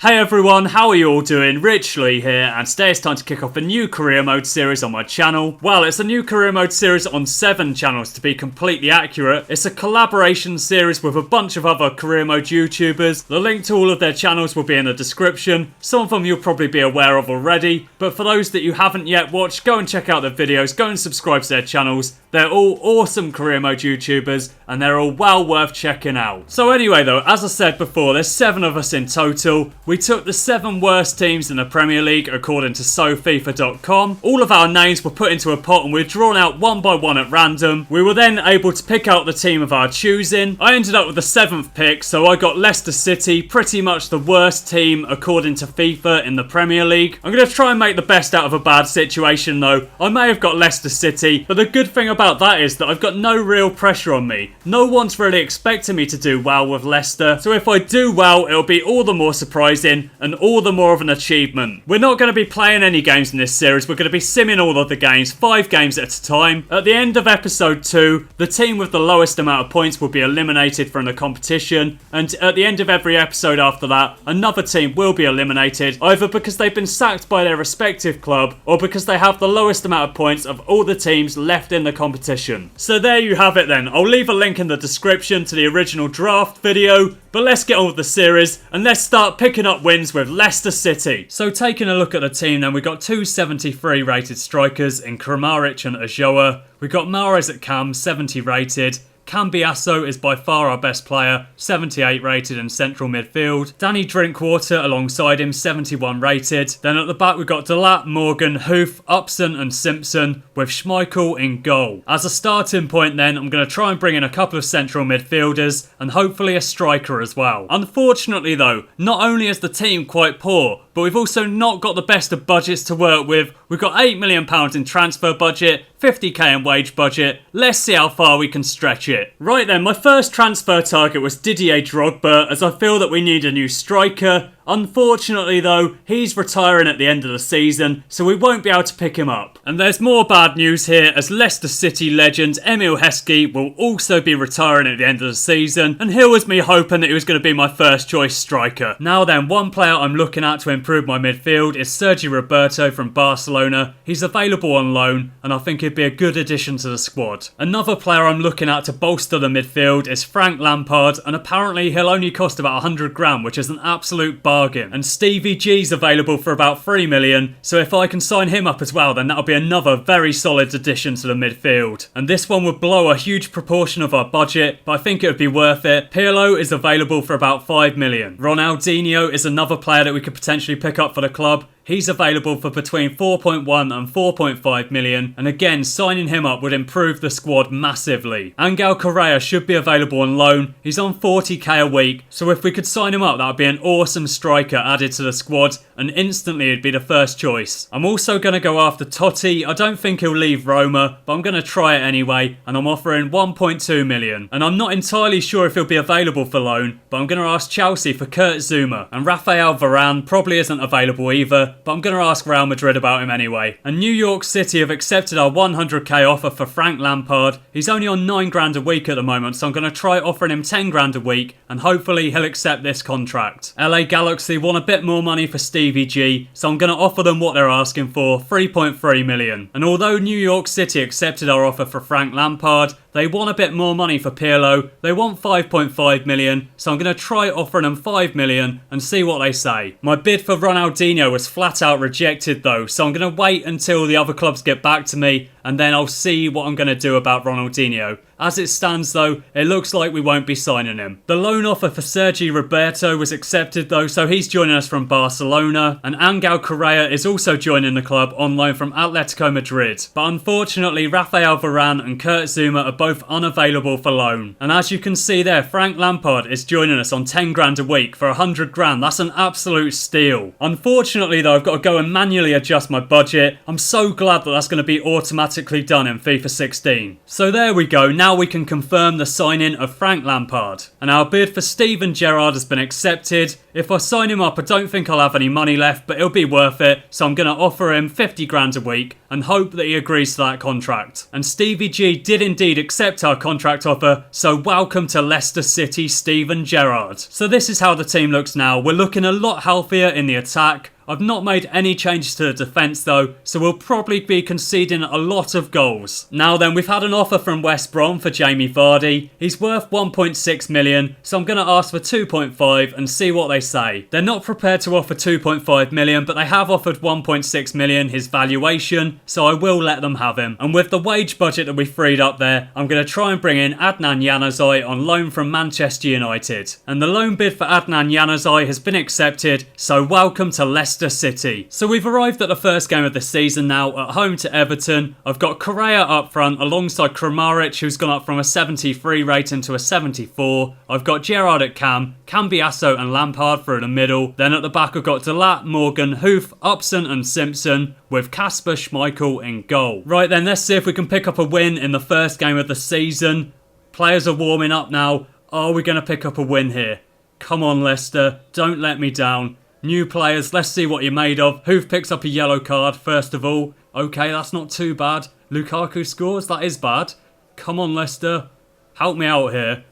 Hey everyone, how are you all doing? Rich Lee here, and today it's time to kick off a new career mode series on my channel. Well, it's a new career mode series on 7 channels to be completely accurate. It's a collaboration series with a bunch of other career mode YouTubers. The link to all of their channels will be in the description. Some of them you'll probably be aware of already, but for those that you haven't yet watched, go and check out their videos, go and subscribe to their channels. They're all awesome career mode YouTubers, and they're all well worth checking out. So anyway though, as I said before, there's 7 of us in total. We took the 7 worst teams in the Premier League according to SoFIFA.com. All of our names were put into a pot and we're drawn out one by one at random. We were then able to pick out the team of our choosing. I ended up with the 7th pick, so I got Leicester City, pretty much the worst team according to FIFA in the Premier League. I'm going to try and make the best out of a bad situation though. I may have got Leicester City, but the good thing about that is that I've got no real pressure on me. No one's really expecting me to do well with Leicester, so if I do well, it'll be all the more surprising and all the more of an achievement. We're not going to be playing any games in this series, we're going to be simming all of the games, 5 games at a time. At the end of episode 2, the team with the lowest amount of points will be eliminated from the competition, and at the end of every episode after that, another team will be eliminated, either because they've been sacked by their respective club, or because they have the lowest amount of points of all the teams left in the competition. So there you have it then. I'll leave a link in the description to the original draft video, but let's get on with the series and let's start picking up wins with Leicester City. So taking a look at the team then, we got 273 rated strikers in Kramaric and Ajoa. We got Mahrez at cam, 70 rated. Cambiasso is by far our best player, 78 rated in central midfield. Danny Drinkwater alongside him, 71 rated. Then at the back we've got Delat, Morgan, Hoof, Upson and Simpson with Schmeichel in goal. As a starting point then, I'm going to try and bring in a couple of central midfielders and hopefully a striker as well. Unfortunately though, not only is the team quite poor, but we've also not got the best of budgets to work with. We've got £8 million in transfer budget, 50k in wage budget. Let's see how far we can stretch it. Right then, my first transfer target was Didier Drogba, as I feel that we need a new striker. Unfortunately though, he's retiring at the end of the season, so we won't be able to pick him up. And there's more bad news here, as Leicester City legend Emil Heskey will also be retiring at the end of the season, and here was me hoping that he was going to be my first choice striker. Now then, one player I'm looking at to improve my midfield is Sergi Roberto from Barcelona. He's available on loan, and I think he'd be a good addition to the squad. Another player I'm looking at to bolster the midfield is Frank Lampard, and apparently he'll only cost about 100 grand, which is an absolute bargain. And Stevie G's available for about 3 million, so if I can sign him up as well, then that'll be another very solid addition to the midfield. And this one would blow a huge proportion of our budget, but I think it would be worth it. Pirlo is available for about 5 million. Ronaldinho is another player that we could potentially pick up for the club. He's available for between 4.1 and 4.5 million, and again, signing him up would improve the squad massively. Angel Correa should be available on loan. He's on 40k a week, so if we could sign him up, that would be an awesome striker added to the squad, and instantly it'd be the first choice. I'm also going to go after Totti. I don't think he'll leave Roma, but I'm going to try it anyway, and I'm offering 1.2 million. And I'm not entirely sure if he'll be available for loan, but I'm going to ask Chelsea for Kurt Zuma. And Rafael Varane probably isn't available either, but I'm going to ask Real Madrid about him anyway. And New York City have accepted our 100k offer for Frank Lampard. He's only on 9 grand a week at the moment, so I'm going to try offering him 10 grand a week, and hopefully he'll accept this contract. LA Galaxy want a bit more money for Stevie G, so I'm going to offer them what they're asking for, 3.3 million. And although New York City accepted our offer for Frank Lampard, they want a bit more money for Pirlo. They want 5.5 million, so I'm going to try offering them 5 million and see what they say. My bid for Ronaldinho was flat out rejected though, so I'm going to wait until the other clubs get back to me, and then I'll see what I'm going to do about Ronaldinho. As it stands though, it looks like we won't be signing him. The loan offer for Sergi Roberto was accepted though, so he's joining us from Barcelona, and Angel Correa is also joining the club on loan from Atletico Madrid. But unfortunately, Rafael Varane and Kurt Zuma are both unavailable for loan. And as you can see there, Frank Lampard is joining us on 10 grand a week for 100 grand. That's an absolute steal. Unfortunately though, I've got to go and manually adjust my budget. I'm so glad that that's going to be automatically automatically done in FIFA 16. So there we go, now we can confirm the signing of Frank Lampard. And our bid for Steven Gerrard has been accepted. If I sign him up, I don't think I'll have any money left, but it'll be worth it. So I'm going to offer him 50 grand a week and hope that he agrees to that contract. And Stevie G did indeed accept our contract offer, so welcome to Leicester City, Steven Gerrard. So this is how the team looks now. We're looking a lot healthier in the attack. I've not made any changes to the defence though, so we'll probably be conceding a lot of goals. Now then, we've had an offer from West Brom for Jamie Vardy. He's worth 1.6 million, so I'm going to ask for 2.5 and see what they say. They're not prepared to offer 2.5 million, but they have offered 1.6 million his valuation, so I will let them have him. And with the wage budget that we freed up there, I'm going to try and bring in Adnan Januzaj on loan from Manchester United. And the loan bid for Adnan Januzaj has been accepted, so welcome to Leicester City. So we've arrived at the first game of the season now, at home to Everton. I've got Correa up front alongside Kramaric, who's gone up from a 73 rating to a 74. I've got Gerrard at cam, Cambiasso and Lampard through the middle. Then at the back I've got Delat, Morgan, Hoof, Upson and Simpson, with Kasper Schmeichel in goal. Right then, let's see if we can pick up a win in the first game of the season. Players are warming up now. Are we going to pick up a win here? Come on Leicester, don't let me down. New players, let's see what you're made of. Hoof picks up a yellow card first of all. Okay, that's not too bad. Lukaku scores, that is bad. Come on Leicester, help me out here.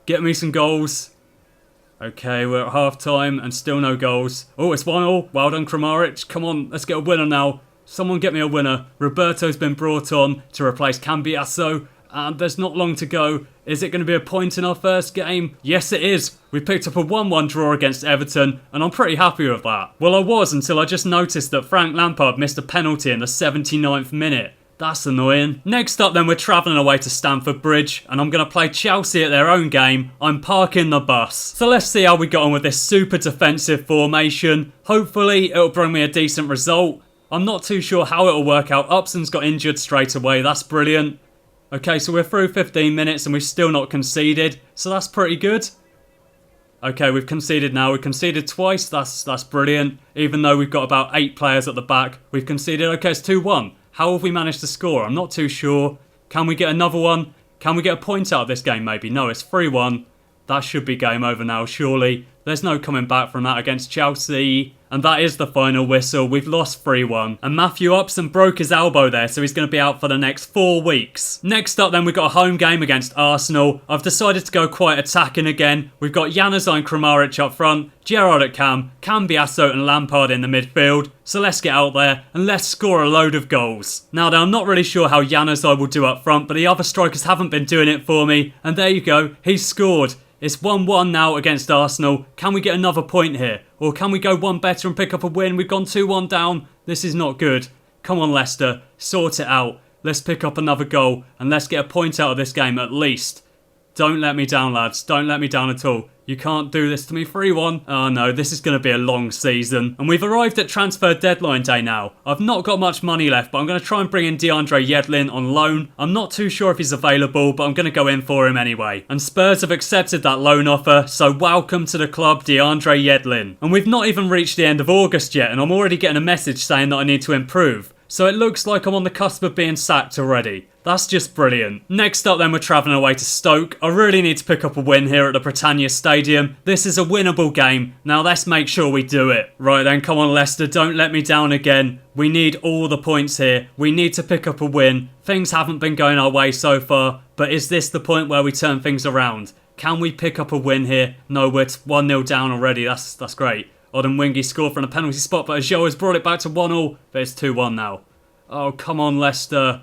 Get me some goals. Okay, we're at half time and still no goals. Oh, it's 1-1. Well done Kramaric. Come on, let's get a winner now. Someone get me a winner. Roberto's been brought on to replace Cambiasso. And there's not long to go. Is it going to be a point in our first game? Yes, it is. We picked up a 1-1 draw against Everton, and I'm pretty happy with that. Well, I was until I just noticed that Frank Lampard missed a penalty in the 79th minute. That's annoying. Next up then, we're travelling away to Stamford Bridge, and I'm going to play Chelsea at their own game. I'm parking the bus. So let's see how we got on with this super defensive formation. Hopefully, it'll bring me a decent result. I'm not too sure how it'll work out. Upson's got injured straight away. That's brilliant. Okay, so we're through 15 minutes and we've still not conceded, so that's pretty good. Okay, we've conceded now. We conceded twice. That's brilliant. Even though we've got about 8 players at the back, we've conceded. Okay, it's 2-1. How have we managed to score? I'm not too sure. Can we get another one? Can we get a point out of this game maybe? No, it's 3-1. That should be game over now, surely. There's no coming back from that against Chelsea. And that is the final whistle. We've lost 3-1. And Matthew Upson broke his elbow there, so he's going to be out for the next 4 weeks. Next up then, we've got a home game against Arsenal. I've decided to go quite attacking again. We've got Januzaj and Kramaric up front, Gerrard at cam, Cambiasso and Lampard in the midfield. So let's get out there and let's score a load of goals. Now I'm not really sure how Januzaj will do up front, but the other strikers haven't been doing it for me. And there you go, he's scored. It's 1-1 now against Arsenal. Can we get another point here? Or can we go one better and pick up a win? We've gone 2-1 down. This is not good. Come on, Leicester. Sort it out. Let's pick up another goal. And let's get a point out of this game at least. Don't let me down, lads. Don't let me down at all. You can't do this to me. 3-1. Oh no, this is going to be a long season. And we've arrived at transfer deadline day now. I've not got much money left, but I'm going to try and bring in DeAndre Yedlin on loan. I'm not too sure if he's available, but I'm going to go in for him anyway. And Spurs have accepted that loan offer, so welcome to the club, DeAndre Yedlin. And we've not even reached the end of August yet, and I'm already getting a message saying that I need to improve. So it looks like I'm on the cusp of being sacked already. That's just brilliant. Next up then, we're travelling away to Stoke. I really need to pick up a win here at the Britannia Stadium. This is a winnable game. Now let's make sure we do it. Right then, come on Leicester, don't let me down again. We need all the points here. We need to pick up a win. Things haven't been going our way so far, but is this the point where we turn things around? Can we pick up a win here? No, we're 1-0 down already. That's great. Odemwingie scored from a penalty spot, but Ajo has brought it back to 1-1, but it's 2-1 now. Oh, come on, Leicester.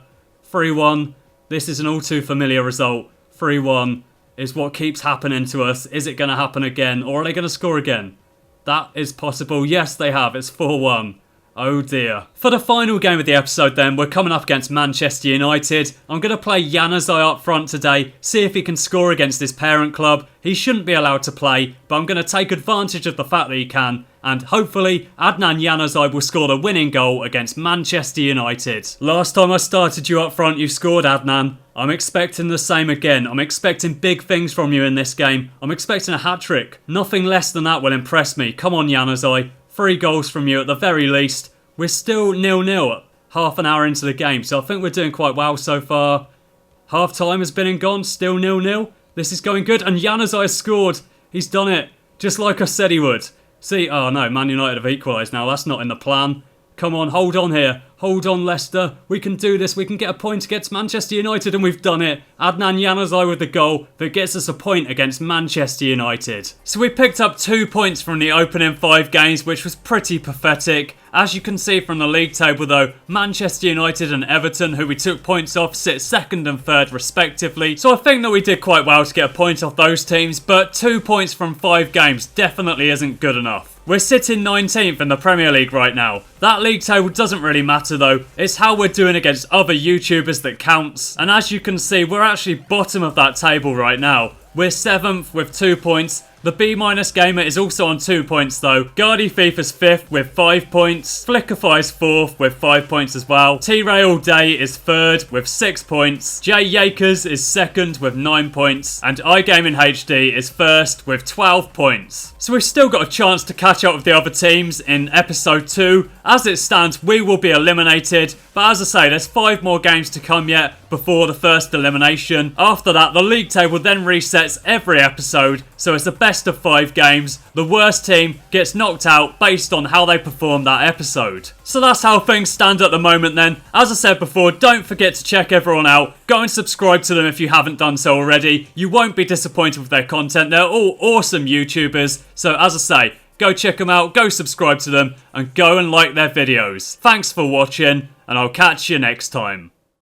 3-1. This is an all too familiar result. 3-1 is what keeps happening to us. Is it going to happen again, or are they going to score again? That is possible. Yes, they have. It's 4-1. Oh dear. For the final game of the episode then, we're coming up against Manchester United. I'm going to play Januzaj up front today, see if he can score against his parent club. He shouldn't be allowed to play, but I'm going to take advantage of the fact that he can. And hopefully, Adnan Januzaj will score the winning goal against Manchester United. Last time I started you up front, you scored, Adnan. I'm expecting the same again. I'm expecting big things from you in this game. I'm expecting a hat-trick. Nothing less than that will impress me. Come on, Januzaj. 3 goals from you at the very least. We're still 0-0 at half an hour into the game, so I think we're doing quite well so far. Half time has been and gone, still 0-0. This is going good, and Januzaj has scored. He's done it, just like I said he would. See, oh no, Man United have equalised now. That's not in the plan. Come on, hold on here. Hold on, Leicester. We can do this. We can get a point against Manchester United, and we've done it. Adnan Januzaj with the goal that gets us a point against Manchester United. So we picked up 2 points from the opening 5 games, which was pretty pathetic. As you can see from the league table though, Manchester United and Everton, who we took points off, sit 2nd and 3rd respectively. So I think that we did quite well to get a point off those teams, but 2 points from 5 games definitely isn't good enough. We're sitting 19th in the Premier League right now. That league table doesn't really matter though, it's how we're doing against other YouTubers that counts. And as you can see, we're actually bottom of that table right now. We're 7th with 2 points. The B- gamer is also on 2 points though. Guardy Fifa's 5th with 5 points. Flickerfy's 4th with 5 points as well. T-Ray All Day is 3rd with 6 points. Jay Yakers is 2nd with 9 points. And iGaming HD is 1st with 12 points. So we've still got a chance to catch up with the other teams in episode 2. As it stands, we will be eliminated. But as I say, there's 5 more games to come yet before the first elimination. After that, the league table then resets every episode. So it's the best of 5 games. The worst team gets knocked out based on how they perform that episode. So that's how things stand at the moment then. As I said before, don't forget to check everyone out. Go and subscribe to them if you haven't done so already. You won't be disappointed with their content. They're all awesome YouTubers. So as I say, go check them out, go subscribe to them, and go and like their videos. Thanks for watching, and I'll catch you next time.